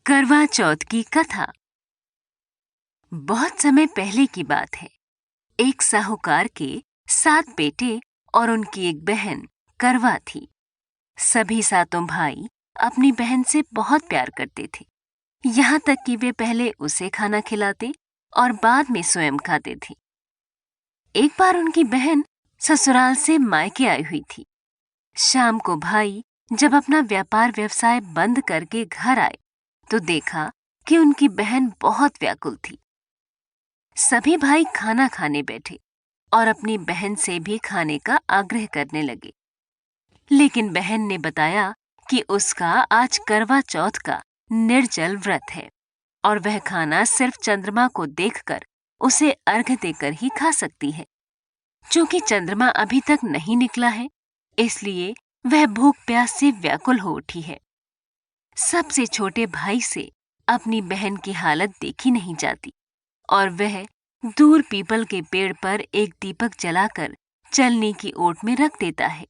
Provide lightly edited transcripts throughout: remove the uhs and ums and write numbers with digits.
करवा चौथ की कथा। बहुत समय पहले की बात है। एक साहूकार के 7 बेटे और उनकी एक बहन करवा थी। सभी सातों भाई अपनी बहन से बहुत प्यार करते थे, यहाँ तक कि वे पहले उसे खाना खिलाते और बाद में स्वयं खाते थे। एक बार उनकी बहन ससुराल से मायके आई हुई थी। शाम को भाई जब अपना व्यापार व्यवसाय बंद करके घर आए तो देखा कि उनकी बहन बहुत व्याकुल थी। सभी भाई खाना खाने बैठे और अपनी बहन से भी खाने का आग्रह करने लगे, लेकिन बहन ने बताया कि उसका आज करवा चौथ का निर्जल व्रत है और वह खाना सिर्फ चंद्रमा को देखकर उसे अर्घ्य देकर ही खा सकती है। चूंकि चंद्रमा अभी तक नहीं निकला है, इसलिए वह भूख प्यास से व्याकुल हो उठी है। सबसे छोटे भाई से अपनी बहन की हालत देखी नहीं जाती और वह दूर पीपल के पेड़ पर एक दीपक जलाकर चलनी की ओट में रख देता है।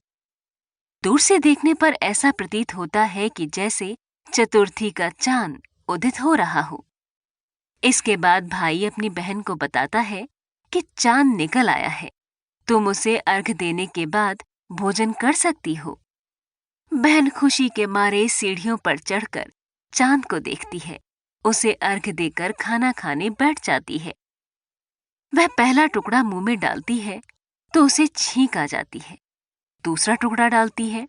दूर से देखने पर ऐसा प्रतीत होता है कि जैसे चतुर्थी का चांद उदित हो रहा हो। इसके बाद भाई अपनी बहन को बताता है कि चांद निकल आया है, तुम उसे अर्घ देने के बाद भोजन कर सकती हो। बहन खुशी के मारे सीढ़ियों पर चढ़कर चांद को देखती है, उसे अर्घ देकर खाना खाने बैठ जाती है। वह पहला टुकड़ा मुंह में डालती है तो उसे छींक आ जाती है। दूसरा टुकड़ा डालती है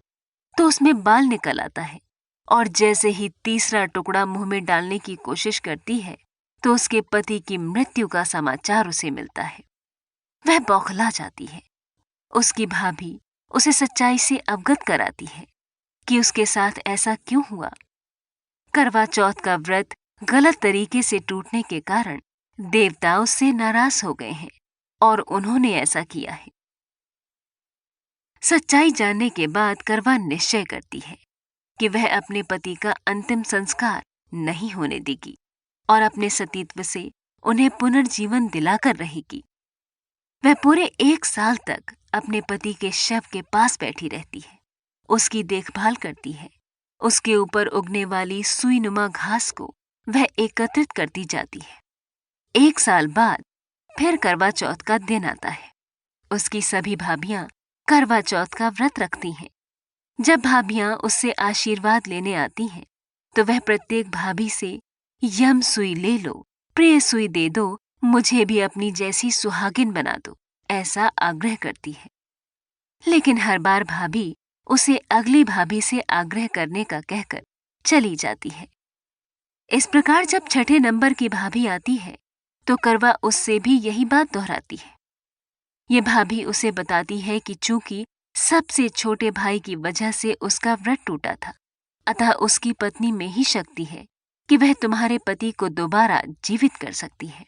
तो उसमें बाल निकल आता है और जैसे ही तीसरा टुकड़ा मुंह में डालने की कोशिश करती है तो उसके पति की मृत्यु का समाचार उसे मिलता है। वह बौखला जाती है। उसकी भाभी उसे सच्चाई से अवगत कराती है कि उसके साथ ऐसा क्यों हुआ। करवा चौथ का व्रत गलत तरीके से टूटने के कारण देवता उससे नाराज हो गए हैं और उन्होंने ऐसा किया है। सच्चाई जानने के बाद करवा निश्चय करती है कि वह अपने पति का अंतिम संस्कार नहीं होने देगी और अपने सतीत्व से उन्हें पुनर्जीवन दिलाकर रहेगी। वह पूरे 1 साल तक अपने पति के शव के पास बैठी रहती है, उसकी देखभाल करती है। उसके ऊपर उगने वाली सुईनुमा घास को वह एकत्रित करती जाती है। 1 साल बाद फिर करवा चौथ का दिन आता है। उसकी सभी भाभियां करवा चौथ का व्रत रखती हैं। जब भाभियां उससे आशीर्वाद लेने आती हैं तो वह प्रत्येक भाभी से यम सुई ले लो, प्रिय सुई दे दो, मुझे भी अपनी जैसी सुहागिन बना दो, ऐसा आग्रह करती है। लेकिन हर बार भाभी उसे अगली भाभी से आग्रह करने का कहकर चली जाती है। इस प्रकार जब छठे नंबर की भाभी आती है तो करवा उससे भी यही बात दोहराती है। ये भाभी उसे बताती है कि चूंकि सबसे छोटे भाई की वजह से उसका व्रत टूटा था, अतः उसकी पत्नी में ही शक्ति है कि वह तुम्हारे पति को दोबारा जीवित कर सकती है।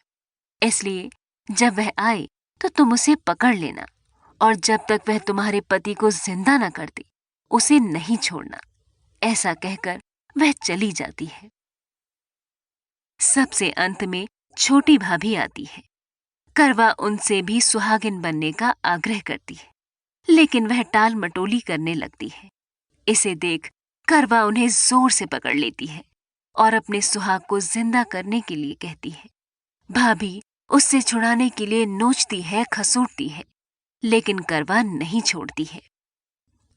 इसलिए जब वह आए तो तुम उसे पकड़ लेना और जब तक वह तुम्हारे पति को जिंदा न कर दे उसे नहीं छोड़ना। ऐसा कहकर वह चली जाती है। सबसे अंत में छोटी भाभी आती है। करवा उनसे भी सुहागिन बनने का आग्रह करती है, लेकिन वह टाल मटोली करने लगती है। इसे देख करवा उन्हें जोर से पकड़ लेती है और अपने सुहाग को जिंदा करने के लिए कहती है। भाभी उससे छुड़ाने के लिए नोचती है, खसूटती है, लेकिन करवा नहीं छोड़ती है।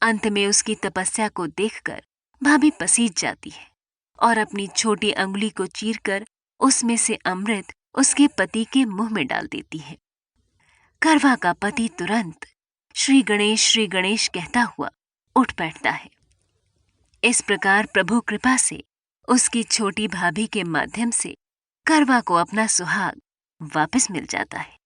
अंत में उसकी तपस्या को देखकर भाभी पसीज जाती है और अपनी छोटी अंगुली को चीरकर उसमें से अमृत उसके पति के मुंह में डाल देती है। करवा का पति तुरंत श्री गणेश कहता हुआ उठ बैठता है। इस प्रकार प्रभु कृपा से उसकी छोटी भाभी के माध्यम से करवा को अपना सुहाग वापस मिल जाता है।